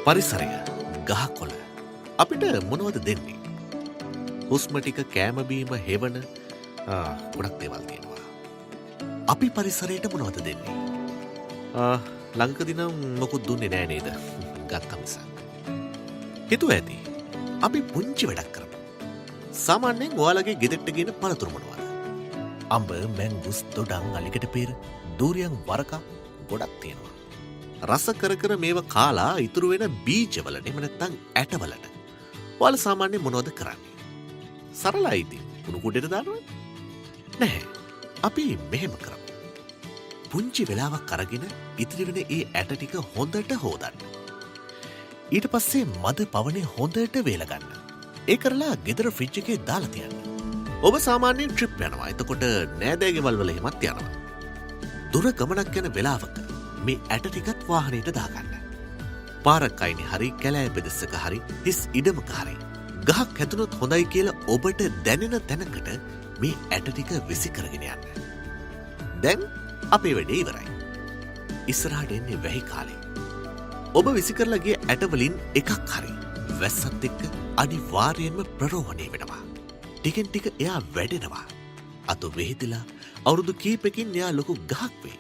පරිසරය ගහකොළ අපිට මොනවද දෙන්නේ? හුස්ම ටික කෑම බීම හෙවන ගොඩක් දේවල් තියෙනවා. අපි පරිසරයට මොනවද දෙන්නේ? ළඟකදී නම් මොකුත් දුන්නේ නෑ නේද? ගත්තා මිසක්. හිතුව ඇති. අපි පුංචි වැඩක් කරමු. සාමාන්‍යයෙන් ඔයාලගේ ගෙදරට ගෙන පළතුරු මොනවද? අඹ, මැංගුස්, දොඩම්, අලිකට පෙර, දූරියන් වරකා ගොඩක් තියෙනවා. රස කර කර මේවා කාලා ඉතුරු වෙන බීජවලට එහෙම නැත්නම් ඇටවලට ඔයාලා සාමාන්‍යයෙන් මොනවද කරන්නේ? සරලයි ඉතින්. කුණු කුඩේට දානවා? නැහැ. අපි මෙහෙම කරමු. පුංචි වෙලාවක් අරගෙන ඉතිරි වෙන ඒ ඇට ටික හොඳට හොදන්න. ඊට පස්සේ මද පවනේ හොඳට වේල ගන්න. ඒ කරලා ගෙදර ෆ්‍රිජ් එකේ දාලා තියන්න. ඔබ සාමාන්‍යයෙන් ට්‍රිප් යනවා. එතකොට නෑදෑ ගෙවල් වල එහෙමත් යනවා. දුර ගමනක් යන වෙලාවක මේ ඇට ටිකත් වාහනේට දාගන්න. පාරක් අයිනේ හරි කැලෑ බෙදස්සක හරි හිස් ඉඩමක හරි ගහක් හැදුනොත් හොඳයි කියලා ඔබට දැනෙන තැනකට මේ ඇට ටික විසි කරගෙන යන්න. දැන් අපේ වැඩේ ඉවරයි. ඉස්සරහට එන්නේ වැහි කාලේ. ඔබ විසි කරලා ගිය ඇටවලින් එකක් හරි වැස්සත් එක්ක අනිවාර්යයෙන්ම ප්‍රරෝහණය වෙනවා. ටිකෙන් ටික එයා වැඩෙනවා. අත වෙහිදලා අවුරුදු කීපකින් එයා ලොකු ගහක් වෙයි.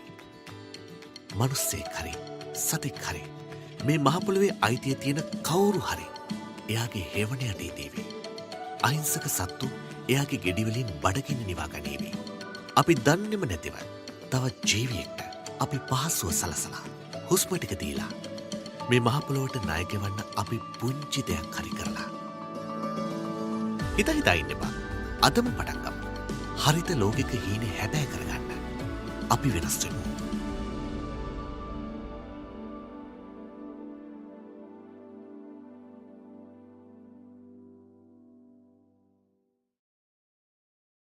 මනුස්සෙක් හරි සතෙක් හරි මේ මහ පොළොවේ අයිතිය තියෙන කවුරු හරි එයාගේ හේවණයට ඉදීවි. අහිංසක සත්තු එයාගේ ගෙඩිවලින් බඩගින්න නිවා ගනීවි. අපි දන්නේම නැතිව තවත් ජීවියෙක්ට අපි පහසුව සලසලා හුස්ම ටික දීලා මේ මහ පොළොවට ණය ගෙවන්න අපි පුංචි දෙයක් හරි කරලා. හිතා ඉන්න බා. අදම පටන් ගමු. හරිත ලෝකික හීනේ හැබෑ කරගන්න. අපි වෙනස් වෙමු.